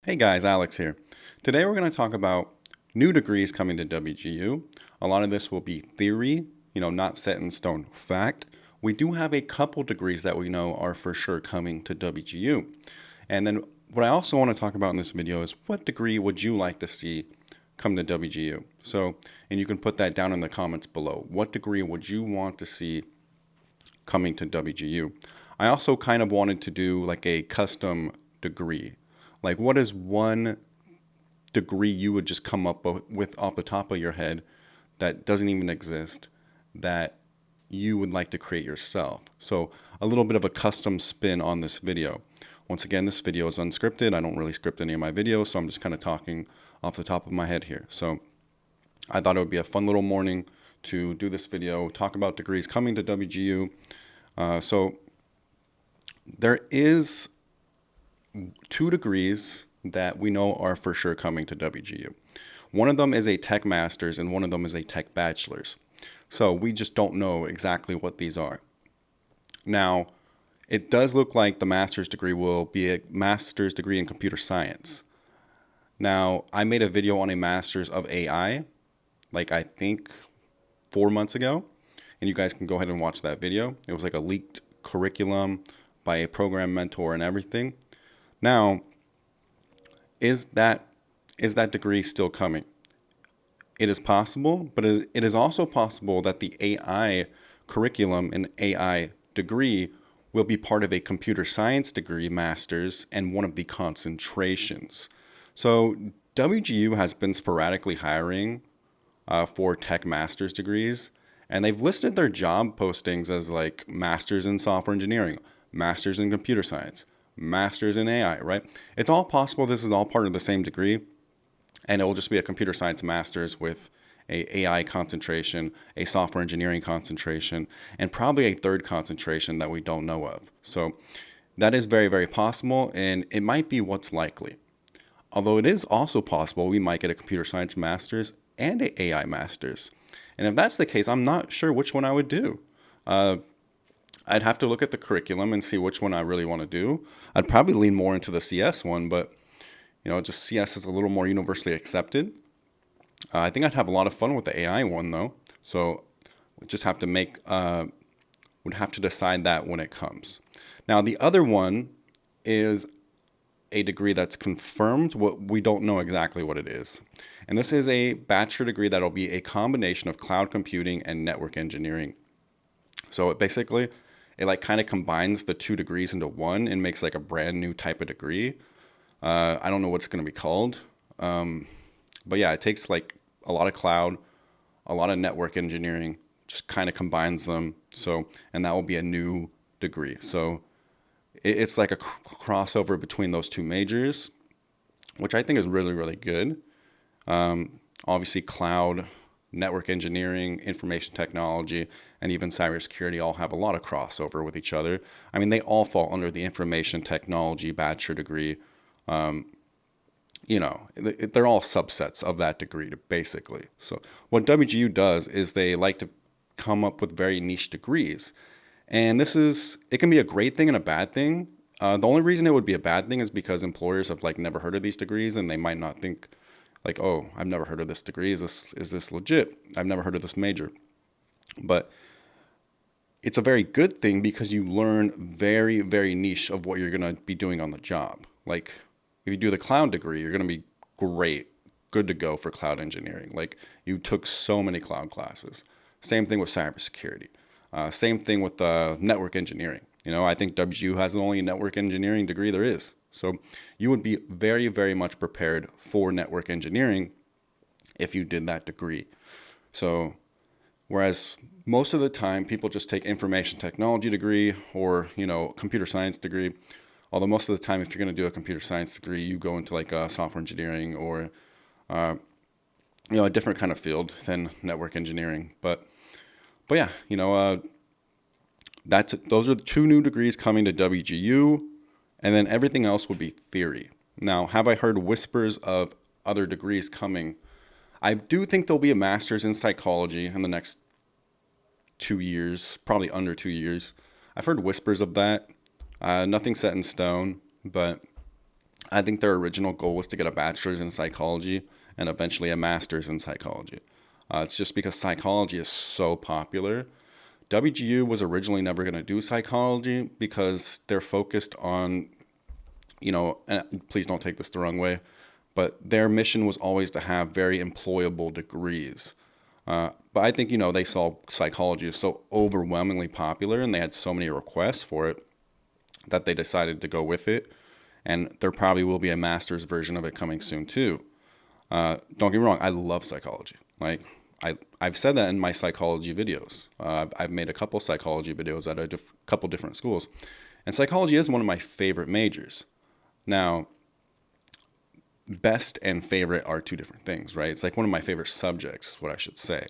Hey guys, Alex here. Today we're going to talk about new degrees coming to WGU. A lot of this will be theory, not set in stone fact. We do have a couple degrees that we know are for sure coming to WGU. And then what I also want to talk about in this video is what degree would you like to see come to WGU? And you can put that down in the comments below. What degree would you want to see coming to WGU? I also kind of wanted to do like a custom degree. Like, what is one degree you would just come up with off the top of your head that doesn't even exist that you would like to create yourself? So a little bit of a custom spin on this video. Once again, this video is unscripted. I don't really script any of my videos, so I'm just kind of talking off the top of my head here. So I thought it would be a fun little morning to do this video, talk about degrees coming to WGU. So there is 2 degrees that we know are for sure coming to WGU. One of them is a tech master's and one of them is a tech bachelor's. So we just don't know exactly what these are. Now, it does look like the master's degree will be a master's degree in computer science. Now, I made a video on a master's of AI, like I think 4 months ago, and you guys can go ahead and watch that video. It was like a leaked curriculum by a program mentor and everything. Now, is that degree still coming? It is possible, but it is also possible that the AI curriculum and AI degree will be part of a computer science degree master's and one of the concentrations. So WGU has been sporadically hiring for tech master's degrees, and they've listed their job postings as like masters in software engineering, masters in computer science, masters in AI, right? It's all possible this is all part of the same degree, and it will just be a computer science master's with a AI concentration, a software engineering concentration, and probably a third concentration that we don't know of. So that is very, very possible, and it might be what's likely. Although it is also possible we might get a computer science master's and a AI master's. And if that's the case, I'm not sure which one I would do. I'd have to look at the curriculum and see which one I really want to do. I'd probably lean more into the CS one, but just CS is a little more universally accepted. I think I'd have a lot of fun with the AI one though. So we just have to would have to decide that when it comes. Now the other one is a degree that's confirmed. We don't know exactly what it is. And this is a bachelor degree that'll be a combination of cloud computing and network engineering. So it like kind of combines the 2 degrees into one and makes like a brand new type of degree. I don't know what it's going to be called. But yeah, it takes like a lot of cloud, a lot of network engineering, just kind of combines them. And that will be a new degree. So it's like a crossover between those 2 majors, which I think is really, really good. Obviously cloud, network engineering, information technology, and even cybersecurity all have a lot of crossover with each other. I mean, they all fall under the information technology bachelor degree. They're all subsets of that degree, basically. So what WGU does is they like to come up with very niche degrees. And it can be a great thing and a bad thing. The only reason it would be a bad thing is because employers have like never heard of these degrees and they might not think like, oh, I've never heard of this degree. Is this legit? I've never heard of this major. But it's a very good thing because you learn very, very niche of what you're going to be doing on the job. Like if you do the cloud degree, you're going to be good to go for cloud engineering. Like you took so many cloud classes. Same thing with cybersecurity. Same thing with network engineering. I think WGU has the only network engineering degree there is. So you would be very, very much prepared for network engineering if you did that degree. So whereas most of the time people just take information technology degree or, computer science degree. Although most of the time if you're going to do a computer science degree, you go into like software engineering or, a different kind of field than network engineering. But yeah, those are the 2 new degrees coming to WGU. And then everything else would be theory. Now, have I heard whispers of other degrees coming? I do think there'll be a master's in psychology in the next 2 years, probably under 2 years. I've heard whispers of that. Nothing set in stone, but I think their original goal was to get a bachelor's in psychology and eventually a master's in psychology. It's just because psychology is so popular. WGU was originally never going to do psychology because they're focused on, and please don't take this the wrong way, but their mission was always to have very employable degrees. But I think, they saw psychology as so overwhelmingly popular and they had so many requests for it that they decided to go with it. And there probably will be a master's version of it coming soon too. Don't get me wrong, I love psychology. I've said that in my psychology videos. I've made a couple psychology videos at a couple different schools. And psychology is one of my favorite majors. Now, best and favorite are two different things, right? It's like one of my favorite subjects, what I should say.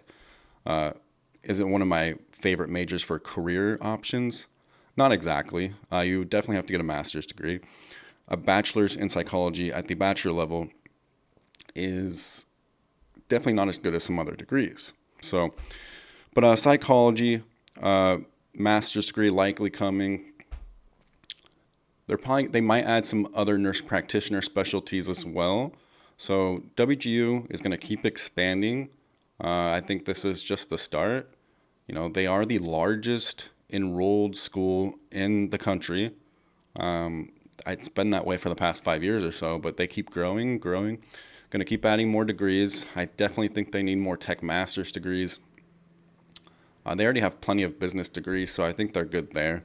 Is it one of my favorite majors for career options? Not exactly. You definitely have to get a master's degree. A bachelor's in psychology at the bachelor level is definitely not as good as some other degrees. So, but psychology, master's degree likely coming. They might add some other nurse practitioner specialties as well. So WGU is going to keep expanding. I think this is just the start. They are the largest enrolled school in the country. It's been that way for the past 5 years or so, but they keep growing. Going to keep adding more degrees. I definitely think they need more tech master's degrees. They already have plenty of business degrees, so I think they're good there.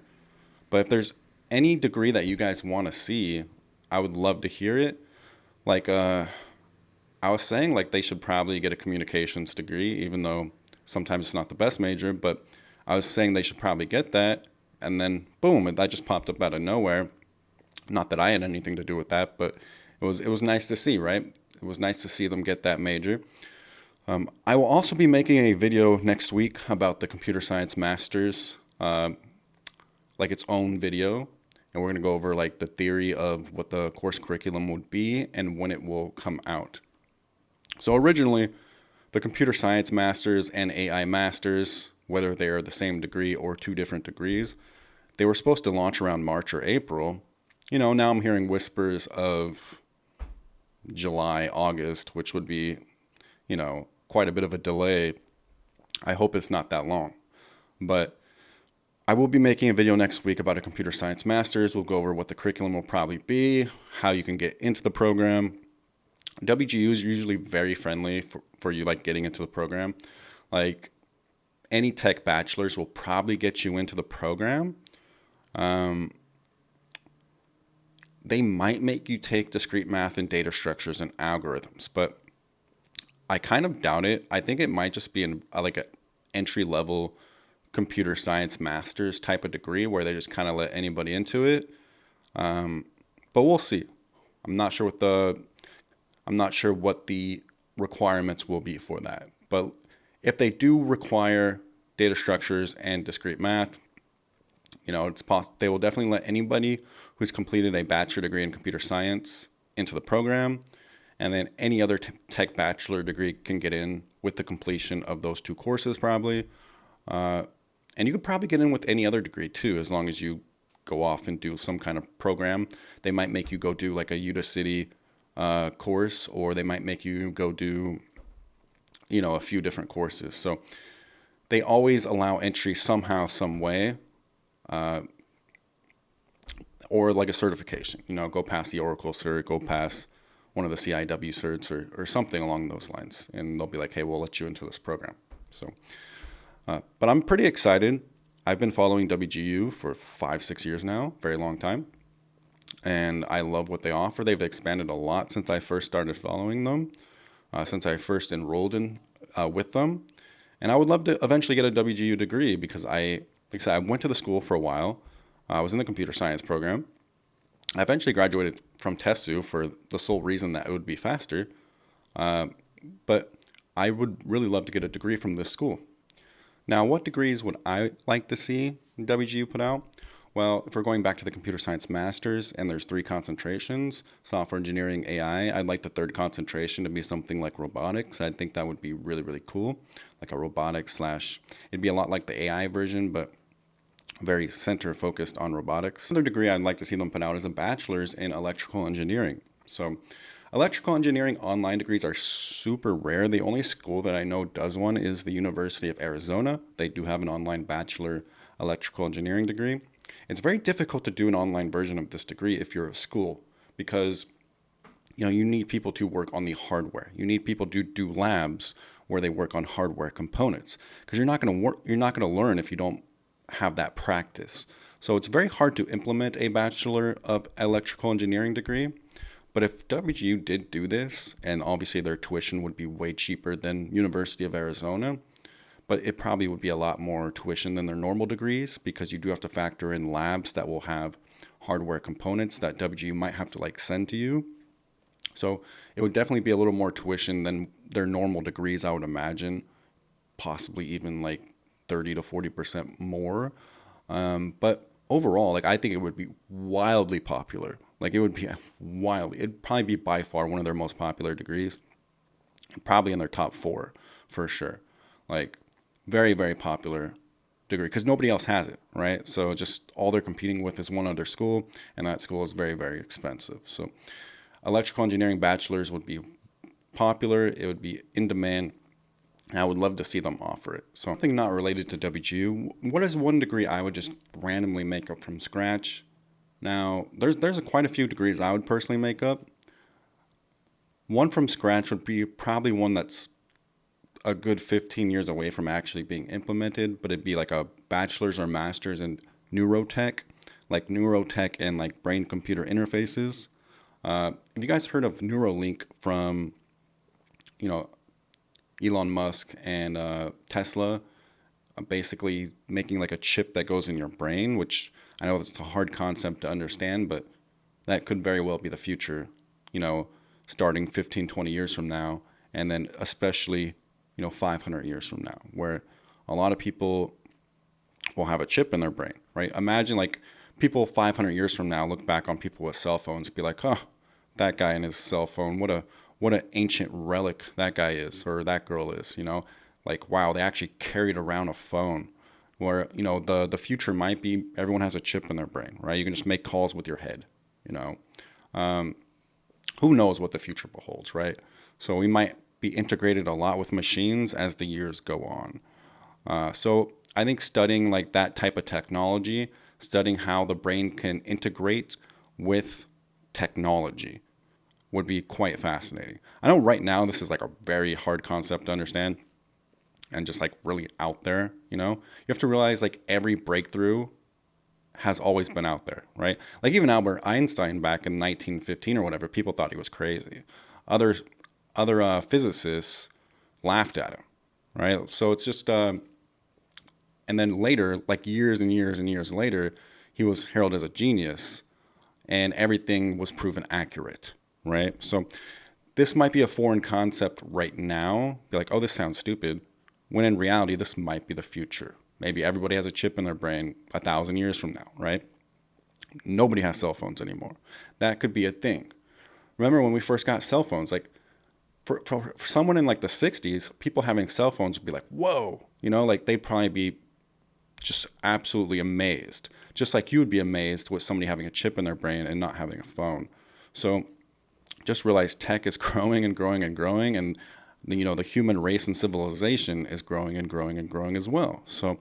But if there's any degree that you guys want to see, I would love to hear it. I was saying, they should probably get a communications degree, even though sometimes it's not the best major, but I was saying they should probably get that. And then, boom, that just popped up out of nowhere. Not that I had anything to do with that, but it was nice to see, right? It was nice to see them get that major. I will also be making a video next week about the computer science masters, its own video. And we're going to go over the theory of what the course curriculum would be and when it will come out. So originally, the computer science masters and AI masters, whether they are the same degree or two different degrees, they were supposed to launch around March or April. Now I'm hearing whispers of July, August, which would be, quite a bit of a delay. I hope it's not that long. But I will be making a video next week about a computer science master's. We'll go over what the curriculum will probably be, how you can get into the program. WGU is usually very friendly for you getting into the program. Any tech bachelors will probably get you into the program. They might make you take discrete math and data structures and algorithms, but I kind of doubt it. I think it might just be an entry level computer science master's type of degree where they just kind of let anybody into it. But we'll see. I'm not sure what the requirements will be for that. But if they do require data structures and discrete math, they will definitely let anybody who's completed a bachelor degree in computer science into the program. And then any other tech bachelor degree can get in with the completion of those two courses probably. And you could probably get in with any other degree too, as long as you go off and do some kind of program. They might make you go do a Udacity course, or they might make you go do, a few different courses. So they always allow entry somehow, some way, or a certification. Go past the Oracle cert, go past one of the CIW certs, or something along those lines, and they'll be like, hey, we'll let you into this program. So, but I'm pretty excited. I've been following WGU for 5-6 years now, very long time. And I love what they offer. They've expanded a lot since I first started following them, since I first enrolled in with them. And I would love to eventually get a WGU degree because I went to the school for a while. I was in the computer science program. I eventually graduated from TESU for the sole reason that it would be faster. But I would really love to get a degree from this school. Now, what degrees would I like to see WGU put out? Well, if we're going back to the computer science masters and there's 3 concentrations, software engineering, AI, I'd like the third concentration to be something like robotics. I think that would be really, really cool. Like a robotics / it'd be a lot like the AI version, but very center focused on robotics. Another degree I'd like to see them put out is a bachelor's in electrical engineering. So electrical engineering online degrees are super rare. The only school that I know does one is the University of Arizona. They do have an online bachelor electrical engineering degree. It's very difficult to do an online version of this degree if you're a school, because you need people to work on the hardware. You need people to do labs where they work on hardware components, because you're not going to learn if you don't have that practice. So it's very hard to implement a Bachelor of Electrical Engineering degree. But if WGU did do this, and obviously their tuition would be way cheaper than University of Arizona, but it probably would be a lot more tuition than their normal degrees, because you do have to factor in labs that will have hardware components that WGU might have to send to you. So it would definitely be a little more tuition than their normal degrees, I would imagine, possibly even 30 to 40% more. But overall, I think it would be wildly popular. It'd probably be by far one of their most popular degrees, probably in their top 4 for sure. Very, very popular degree, because nobody else has it, right? So just all they're competing with is one other school, and that school is very, very expensive. So electrical engineering bachelors would be popular. It would be in demand. And I would love to see them offer it. So something not related to WGU. What is one degree I would just randomly make up from scratch? Now, there's quite a few degrees I would personally make up. One from scratch would be probably one that's a good 15 years away from actually being implemented, but it'd be a bachelor's or master's in neurotech, and brain-computer interfaces. Have you guys heard of Neuralink from, Elon Musk and Tesla, basically making a chip that goes in your brain, which I know it's a hard concept to understand, but that could very well be the future, starting 15, 20 years from now, and then especially, 500 years from now, where a lot of people will have a chip in their brain, right? Imagine people 500 years from now look back on people with cell phones and be like, oh, that guy and his cell phone, what an ancient relic that guy is, or that girl is, wow, they actually carried around a phone. Where, the future might be everyone has a chip in their brain, right? You can just make calls with your head, who knows what the future beholds, right? So we might be integrated a lot with machines as the years go on. So I think studying that type of technology, studying how the brain can integrate with technology, would be quite fascinating. I know right now this is a very hard concept to understand, and just really out there. You have to realize every breakthrough has always been out there, right? Even Albert Einstein back in 1915 or whatever, people thought he was crazy. Other physicists laughed at him, right? So it's just and then later, years and years and years later, he was heralded as a genius, and everything was proven accurate, right? So this might be a foreign concept right now. Be like, oh, this sounds stupid. When in reality, this might be the future. Maybe everybody has a chip in their brain 1,000 years from now, right? Nobody has cell phones anymore. That could be a thing. Remember when we first got cell phones? For someone in the 60s, people having cell phones would be like, whoa. They'd probably be just absolutely amazed. Just like you would be amazed with somebody having a chip in their brain and not having a phone. So just realize tech is growing and growing and growing, and the human race and civilization is growing and growing and growing as well. So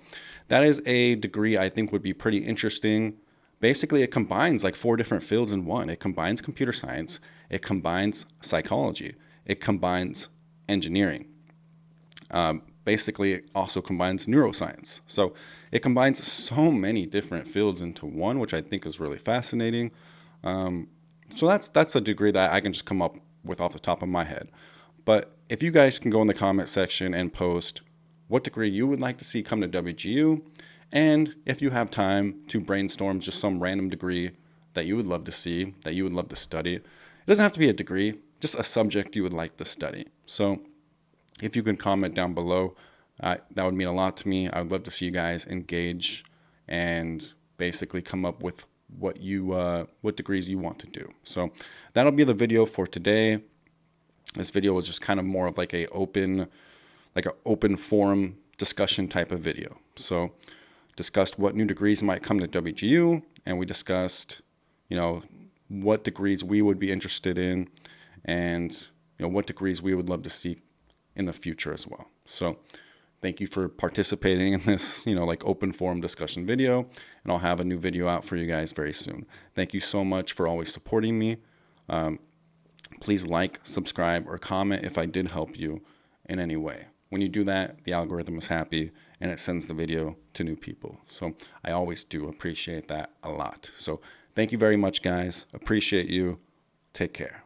that is a degree I think would be pretty interesting. Basically, it combines 4 different fields in one. It combines computer science, it combines psychology, it combines engineering. Basically, it also combines neuroscience. So it combines so many different fields into one, which I think is really fascinating. So that's a degree that I can just come up with off the top of my head. But if you guys can go in the comment section and post what degree you would like to see come to WGU, and if you have time to brainstorm just some random degree that you would love to see, that you would love to study. It doesn't have to be a degree, just a subject you would like to study. So if you can comment down below, that would mean a lot to me. I would love to see you guys engage and basically come up with what degrees you want to do. So that'll be the video for today. This video was just kind of more of an open forum discussion type of video. So discussed what new degrees might come to WGU, and we discussed, what degrees we would be interested in, and what degrees we would love to see in the future as well. So thank you for participating in this, open forum discussion video, and I'll have a new video out for you guys very soon. Thank you so much for always supporting me. Please like, subscribe, or comment if I did help you in any way. When you do that, the algorithm is happy and it sends the video to new people. So I always do appreciate that a lot. So thank you very much, guys. Appreciate you. Take care.